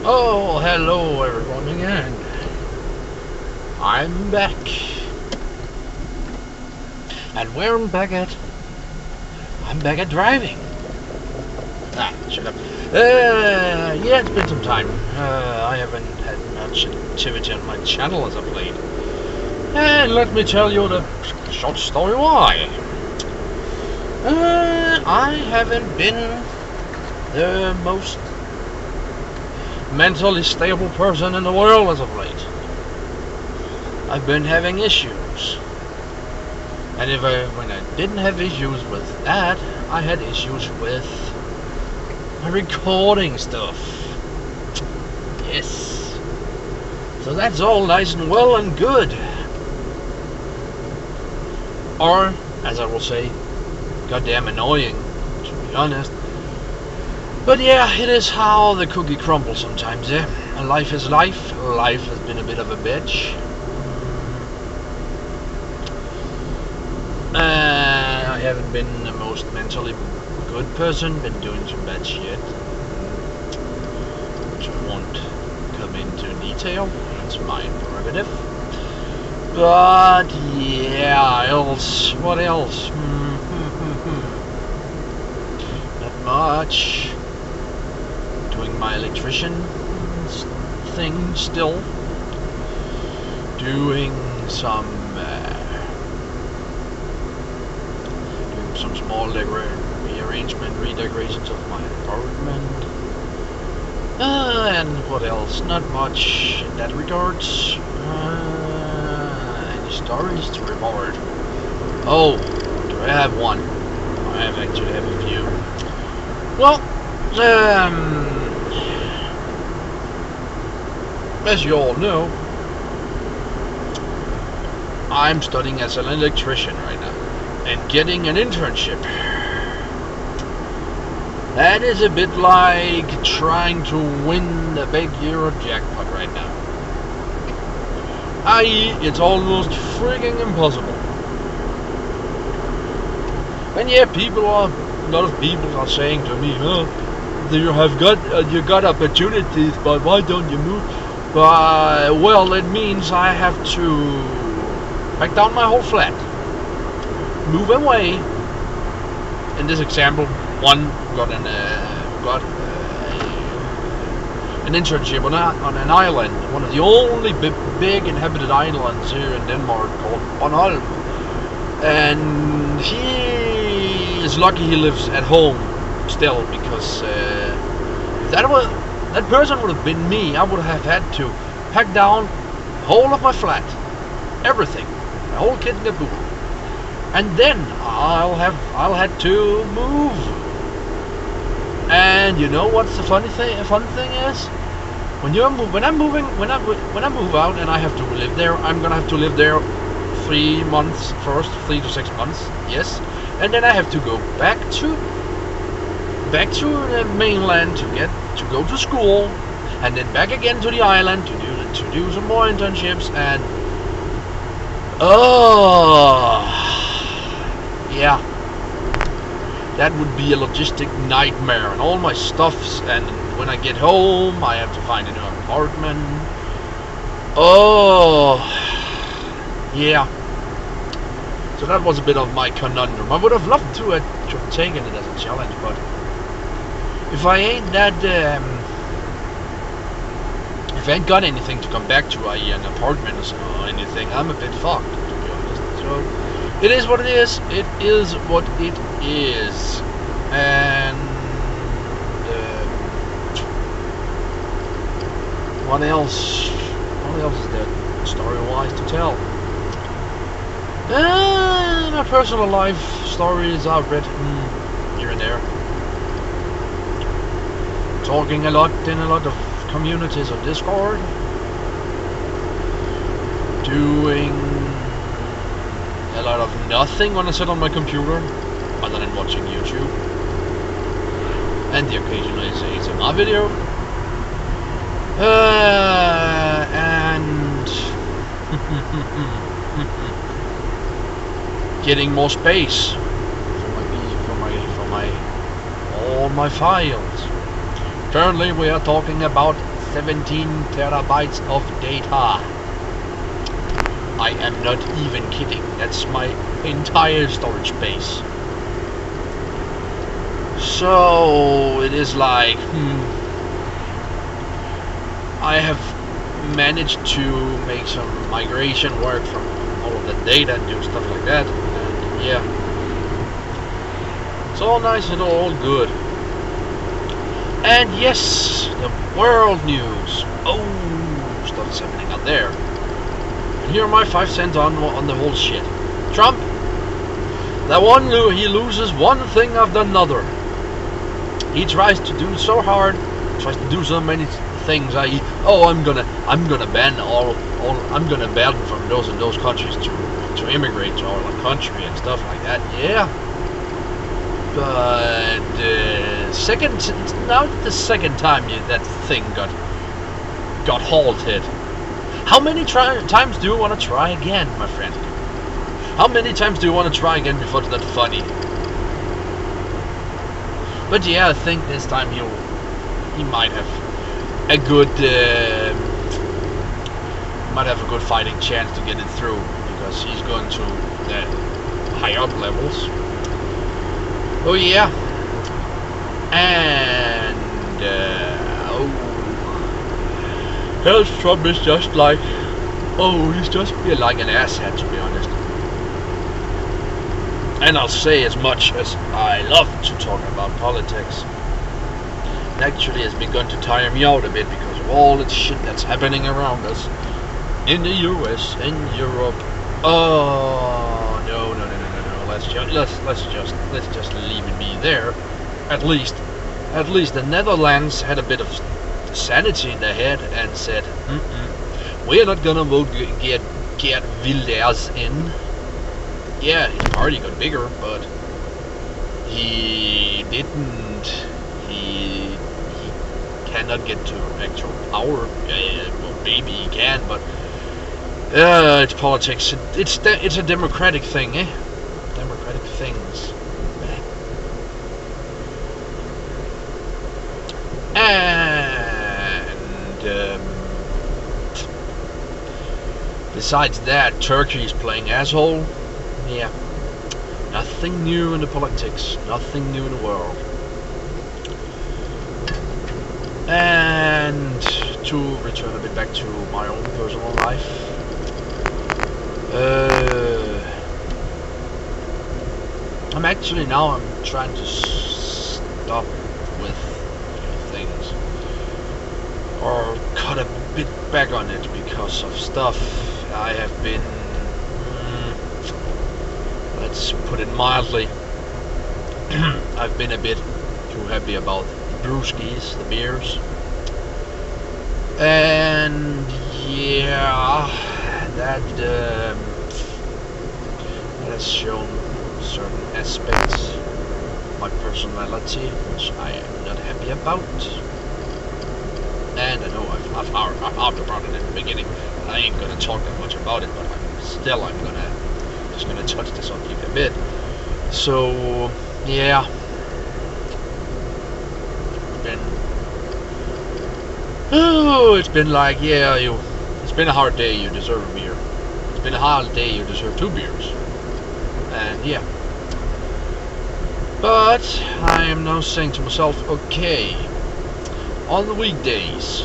Oh, hello everyone again. I'm back. And where I'm back at? I'm back at driving. Shut up. Yeah, it's been some time. I haven't had much activity on my channel as of late. And let me tell you the short story why. I haven't been the most mentally stable person in the world as of late. I've been having issues. And when I didn't have issues with that, I had issues with my recording stuff. Yes. So that's all nice and well and good. Or, as I will say, goddamn annoying, to be honest. But yeah, it is how the cookie crumbles sometimes, eh? Life is life. Life has been a bit of a bitch. I haven't been the most mentally good person, been doing some bad shit, which I won't come into detail, that's my prerogative. But yeah, what else? Not much. Doing my electrician thing still. Doing some small redecorations of my apartment. And what else? Not much in that regards. Any stories to report? Oh, do I have one? I actually have a few. Well, as you all know, I'm studying as an electrician right now and getting an internship. That is a bit like trying to win the big Euro jackpot right now. I.e., it's almost frigging impossible. And yeah, a lot of people are saying to me, you got opportunities, but why don't you move? Well, it means I have to pack down my whole flat, move away. In this example, one got an internship on an island, one of the only big inhabited islands here in Denmark, called Bornholm. And he is lucky he lives at home still, because that person would have been me. I would have had to pack down the whole of my flat, everything, my whole kit and caboodle. And then I'll have to move. And you know what's the funny thing? The fun thing is, when I move out and I have to live there, I'm gonna have to live there 3 months first, 3 to 6 months, yes. And then I have to go back to the mainland to go to school, and then back again to the island to do some more internships. And yeah, that would be a logistic nightmare, and all my stuffs, and when I get home I have to find a new apartment. Yeah. So that was a bit of my conundrum. I would have loved to have taken it as a challenge, but if I ain't got anything to come back to, i.e. an apartment or anything, I'm a bit fucked, to be honest. So it is what it is. It is what it is. And what else? What else is there story-wise to tell? My personal life stories I've read here and there. Talking a lot in a lot of communities of Discord. Doing a lot of nothing when I sit on my computer, other than watching YouTube, and the occasional ASMR video, and getting more space for all my files. Currently, we are talking about 17 terabytes of data. I am not even kidding. That's my entire storage space. So it is like, I have managed to make some migration work from all of the data and do stuff like that. And yeah, it's all nice and all good. And yes, the world news. Oh, stuff's happening out there. And here are my 5 cents on the whole shit. Trump, he loses one thing after another. He tries to do so hard, tries to do so many things. I'm gonna ban I'm gonna ban from those and those countries to immigrate to our country and stuff like that. Yeah. But now the second time that thing got halted. How many times do you want to try again, my friend? How many times do you want to try again before it's not funny? But yeah, I think this time he might have a good fighting chance to get it through, because he's going to the high up levels. Oh yeah, and Donald Trump is just like, he's just like an asshat, to be honest. And I'll say, as much as I love to talk about politics, it actually has begun to tire me out a bit because of all the shit that's happening around us in the US, in Europe. Oh no. Let's just leave it be there. At least the Netherlands had a bit of sanity in their head and said, we're not gonna vote get Wilders in. Yeah, his party got bigger, but he cannot get to actual power. Well, maybe he can, but it's politics. It's a democratic thing, eh? Democratic things. And besides that, Turkey is playing asshole. Yeah, nothing new in the politics, nothing new in the world. And to return a bit back to my own personal life, I'm trying to stop with things, or cut a bit back on it because of stuff I have been, let's put it mildly, I've been a bit too happy about the brewskis, the beers, and yeah, that has shown certain aspects of my personality which I am not happy about. And I know I've talked about it in the beginning. I ain't gonna talk that much about it, but I'm just gonna touch this subject a bit. So yeah, it's been like, it's been a hard day, you deserve a beer. It's been a hard day, you deserve 2 beers. And yeah, but I am now saying to myself, okay, on the weekdays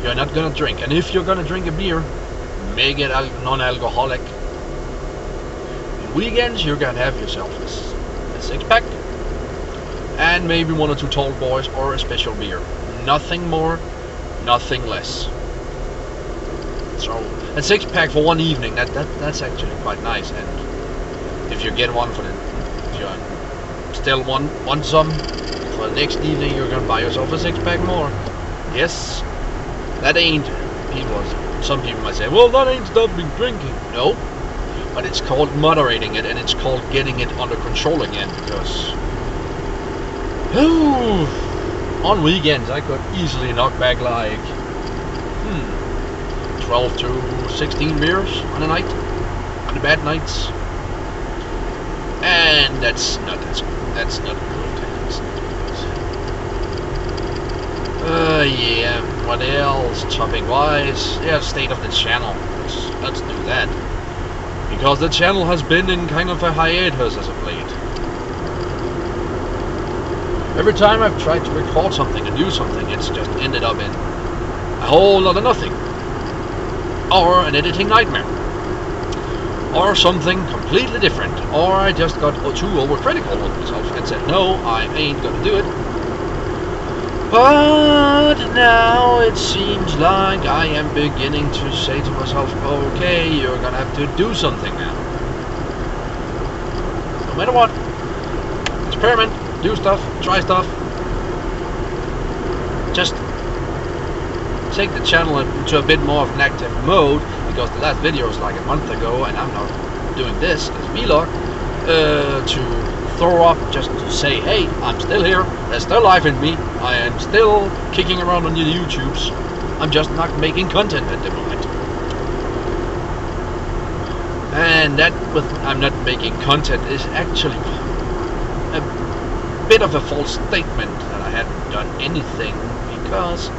you're not gonna drink, and if you're gonna drink a beer, make it non-alcoholic. On weekends you're gonna have yourself a 6-pack and maybe 1 or 2 tall boys or a special beer. Nothing more, nothing less. So a 6-pack for one evening, that's actually quite nice. And if you get one if you still want some for the next evening, you're gonna buy yourself a 6-pack more. Yes, that ain't some people might say, well, that ain't stopping drinking. No, but it's called moderating it, and it's called getting it under control again. Because on weekends I could easily knock back like 12 to 16 beers on a night, on the bad nights, and that's not good. Yeah, what else topic wise? Yeah, state of the channel. Let's do that. Because the channel has been in kind of a hiatus as of late. Every time I've tried to record something and do something, it's just ended up in a whole lot of nothing. Or an editing nightmare. Or something completely different. Or I just got too overcritical with myself and said, no, I ain't gonna do it. But now it seems like I am beginning to say to myself, okay, you're gonna have to do something now. No matter what. Experiment, do stuff, try stuff. Just take the channel into a bit more of an active mode, because the last video was like a month ago and I'm not doing this as vlog to throw up just to say, hey, I'm still here, there's still life in me, I am still kicking around on the YouTubes, I'm just not making content at the moment. And that with I'm not making content is actually a bit of a false statement that I hadn't done anything, because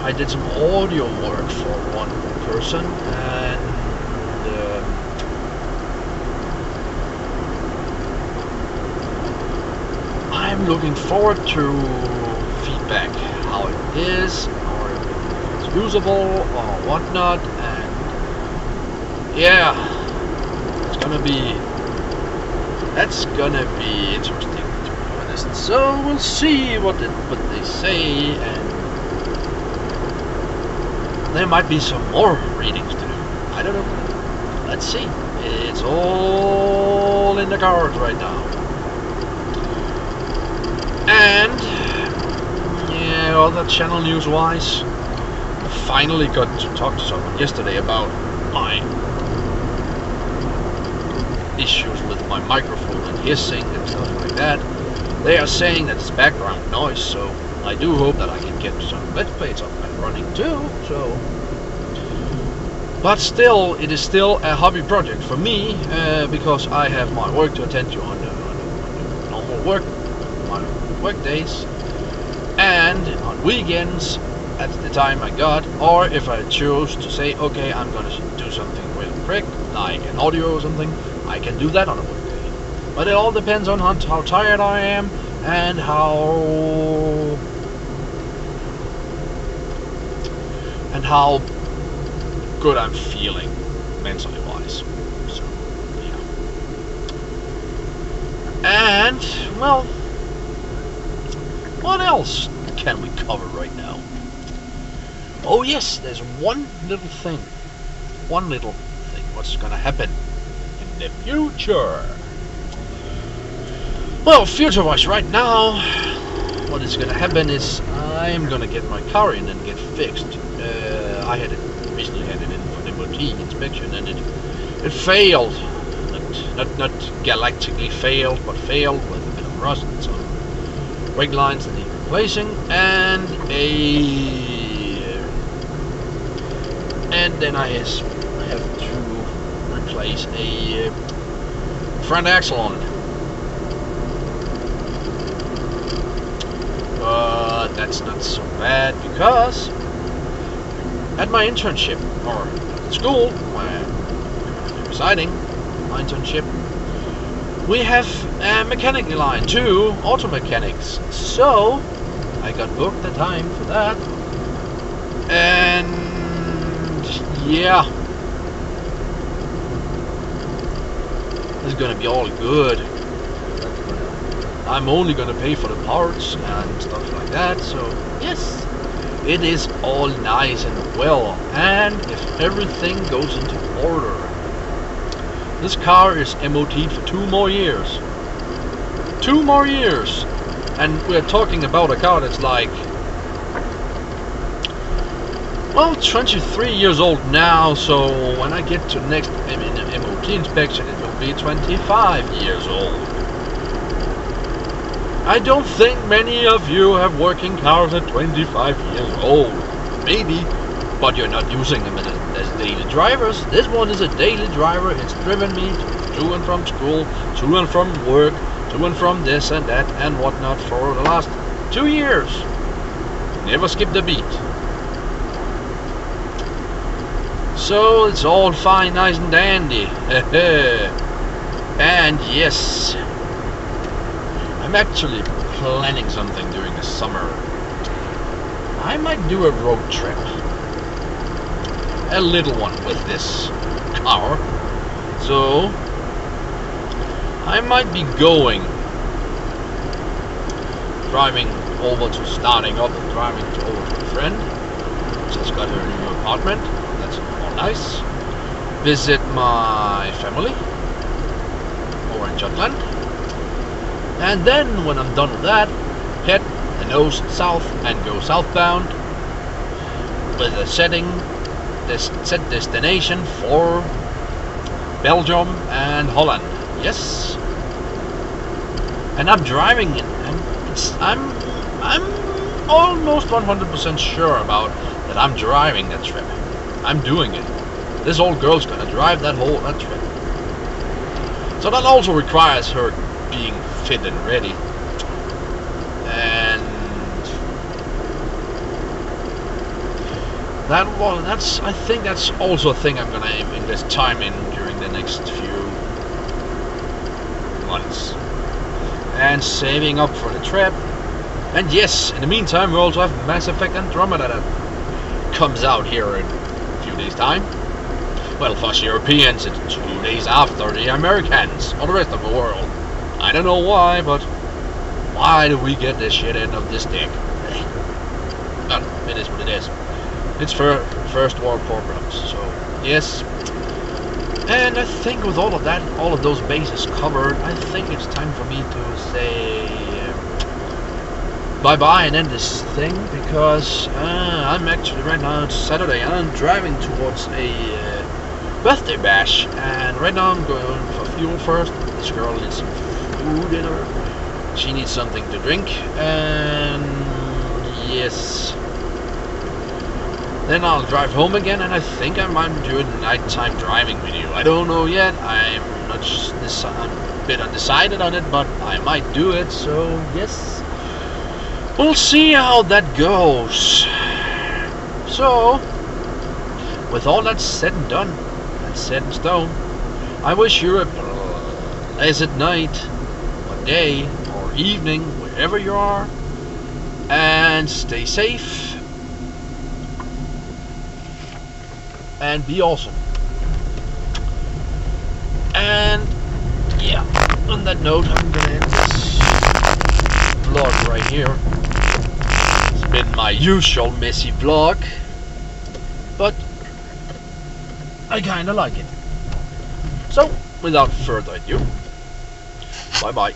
I did some audio work for one person, and I'm looking forward to feedback, how it is, or if it's usable or whatnot, and yeah, that's gonna be interesting, to be honest. So we'll see what they say, and there might be some more readings to do. I don't know. Let's see. It's all in the cards right now. And yeah, all that channel news wise, I finally got to talk to someone yesterday about my issues with my microphone and hissing and stuff like that. They are saying that it's background noise, so I do hope that I can get some Let's Plays up and running too. So, but still, it is still a hobby project for me, because I have my work to attend to on the normal work days, and on weekends at the time I got, or if I choose to say, okay, I'm gonna do something real quick, like an audio or something, I can do that on a weekday. But it all depends on how tired I am and how good I'm feeling mentally wise. So yeah. And well, what else can we cover right now? Oh yes, there's one little thing. What's gonna happen in the future? Well, future-wise right now, what is gonna happen is I'm gonna get my car in and get fixed. I recently had it in for an MOT inspection, and it failed. Not galactically failed, but failed with a bit of rust and some brake lines that need replacing, and then I have to replace a front axle on it. But that's not so bad, because at my internship, or at school where I'm residing, my internship, we have a mechanic line, 2 auto mechanics. So I got booked the time for that, and yeah, it's gonna be all good. I'm only gonna pay for the parts and stuff like that, so yes, it is all nice and well. And if everything goes into order, this car is MOT'd for 2 more years. 2 more years! And we're talking about a car that's like, well, 23 years old now, so when I get to next MOT inspection, it will be 25 years old. I don't think many of you have working cars at 25 years old. Maybe, but you're not using them as daily drivers. This one is a daily driver. It's driven me to and from school, to and from work, to and from this and that and whatnot for the last 2 years. Never skipped a beat. So it's all fine, nice and dandy. And yes, I'm actually planning something during the summer. I might do a road trip. A little one with this car. So I might be driving over to starting up and driving over to a friend. Just got her new apartment. That's all nice. Visit my family over in Jutland. And then when I'm done with that, head the nose south and go southbound with a set destination for Belgium and Holland. Yes. And I'm driving it, and I'm almost 100% sure about that I'm driving that trip. I'm doing it. This old girl's gonna drive that trip. So that also requires her being fit and ready. And I think that's also a thing I'm gonna invest time in during the next few months. And saving up for the trip. And yes, in the meantime, we also have Mass Effect Andromeda that comes out here in a few days' time. Well, for us Europeans, it's 2 days after the Americans or the rest of the world. I don't know why, but why do we get this shit end of this dick? Well, it is what it is. It's for first world problems, so yes. And I think with all of that, all of those bases covered, I think it's time for me to say bye-bye and end this thing, because I'm actually right now, it's Saturday, and I'm driving towards a birthday bash, and right now I'm going for fuel first. This girl needs some food in her. She needs something to drink, and yes. Then I'll drive home again, and I think I might do a nighttime driving video. I don't know yet. I'm a bit undecided on it, but I might do it. So yes, we'll see how that goes. So, with all that said and done, and set in stone, I wish you a pleasant night, or day, or evening, wherever you are, and stay safe. And be awesome. And yeah, on that note, I'm gonna end this vlog right here. It's been my usual messy vlog, but I kinda like it. So, without further ado, bye bye.